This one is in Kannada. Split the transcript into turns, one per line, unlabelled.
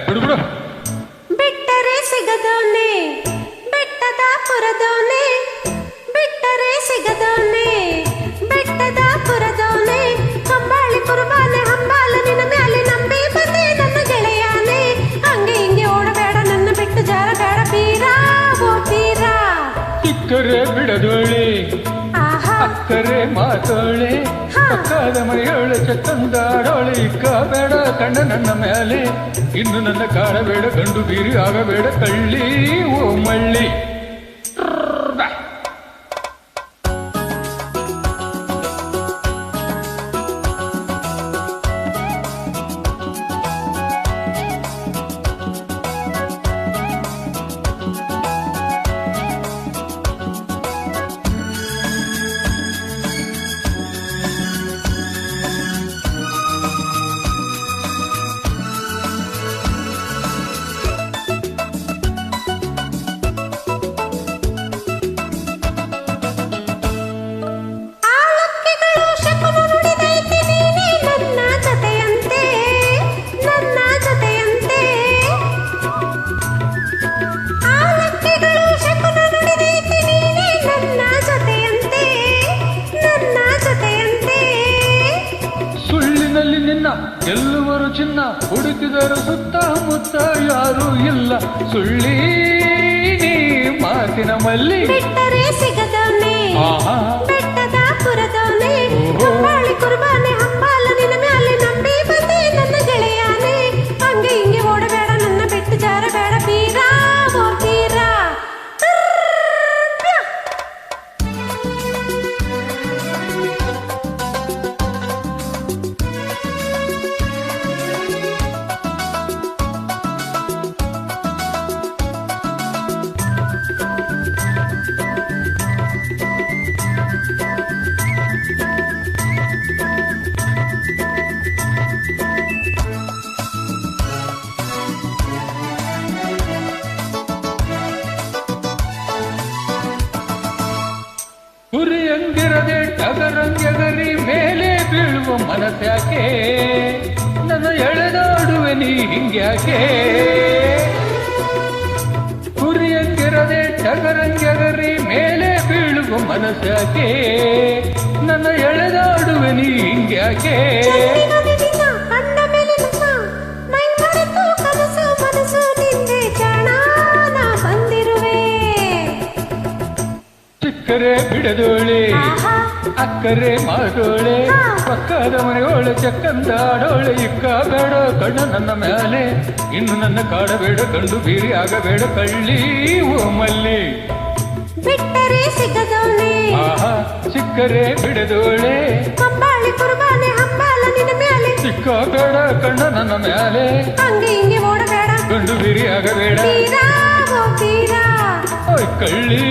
ಬಿಡು ಬಿಡು.
ಬಿಟ್ಟರೆ ಸಿಗದೋನೆ ಬೆಟ್ಟದ ಪುರದೋನೆ, ಬಿಟ್ಟರೆ ಸಿಗದೋನೆ ಬೆಟ್ಟದ ಪುರದೋನೆ, ಕಂಬಾಳಿ ಕುರುಬಾನೆ ಹಂಬಾಲ ನಿನ್ನ ಮ್ಯಾಲೆ ನಂಬಿ ಬಂದೆ ನನ್ನ ಗೆಳೆಯಾನೆ, ಹಂಗೆ ಹಿಂಗೆ ಓಡಬೇಡ ನನ್ನ ಬಿಟ್ಟು ಜಾರ ಬೇಡ ಪೀರ ಓ ಪೀರ.
ಸಿಕ್ಕರೆ ಬಿಡದೋಳೆ ಅಕ್ಕರೆ ಮಾತೋಳೆ, ಪಕ್ಕದ ಮನೆಯೋಳೆ ಚಕ್ಕಂದಾಡೋಳೆ, ಇಕ್ಕ ಬೇಡ ಕಣ್ಣ ನನ್ನ ಮೇಲೆ, ಇನ್ನು ನನ್ನ ಕಾಡಬೇಡ ಗಂಡು ಬೀರಿ ಆಗಬೇಡ ಕಳ್ಳಿ ಓ ಮಳ್ಳಿ. ನಿನ್ನ ಗೆಲ್ಲುವರು ಚಿನ್ನ, ಹುಡುಕಿದರು ಸುತ್ತಮುತ್ತ ಯಾರೂ ಇಲ್ಲ, ಸುಳ್ಳಿ ನೀ ಮಾತಿನ ಮಲ್ಲಿ.
ಬಿಟ್ಟರೆ ಸಿಗದವನೇ ಬೆಟ್ಟದ ಪುರದವನೇ, ಕಂಬಾಳಿ ಕುರುಬಾನೆ ಹಂಬಾಲ ನಿನ್ನ ಮ್ಯಾಲೆ ನಂಬಿ ಬಂದೆ ನನ್ನ ಗೆಳೆಯಾನೆ, ಹಂಗೆ ಹಿಂಗೆ ಓಡಬೇಡ ನನ್ನ ಬಿಟ್ಟು ಜಾರ ಬೇಡ ಪೀರ ಓ ಪೀರ.
ಹುರಿಯಂಗಿರದೆ ಟಗರಂಗೆಗರಿ ಮೇಲೆ ಬೀಳುವ ಮನಸ್ಯಾಕೆ, ನನ್ನ ಎಳೆದಾಡುವೆ ನೀ ಹಿಂಗ್ಯಾಕೆ. ಹುರಿಯಂಗಿರದೆ ಟಗರಂಗೆಗರಿ ಮೇಲೆ ಬೀಳುವ ಮನಸ್ಯಾಕೆ, ನನ್ನ ಎಳೆದಾಡುವೆ ನೀ ಹಿಂಗ್ಯಾಕೆ. ಸಿಕ್ಕರೆ ಬಿಡದೋಳೆ ಅಕ್ಕರೆ ಮಾಡೋಳೆ, ಪಕ್ಕದ ಮನೆಯೋಳೆ ಚಕ್ಕಂದಾಡೋಳೆ, ಇಕ್ಕ ಬೇಡ ಕಣ್ಣ ನನ್ನ ಮ್ಯಾಲೆ, ಇನ್ನು ನನ್ನ ಕಾಡಬೇಡ ಗಂಡು ಬೀರಿ ಆಗಬೇಡ ಕಳ್ಳಿ ಓ ಮಲ್ಲಿ.
ಬಿಟ್ಟರೆ ಸಿಗದೋನೆ
ಸಿಕ್ಕರೆ ಬಿಡದೋಳೆ,
ಕಂಬಾಳಿ ಕುರುಬಾನೆ ಹಂಬಾಲ ನಿನ್ನ ಮ್ಯಾಲೆ,
ಸಿಕ್ಕ ಬೇಡ ಕಣ್ಣ ನನ್ನ ಮ್ಯಾಲೆ,
ಹಂಗೆ ಹಿಂಗೆ ಓಡಬೇಡ
ಗಂಡು ಬೀರಿ ಆಗಬೇಡ
ಪೀರ ಓ ಪೀರ.
ಕಳ್ಳಿ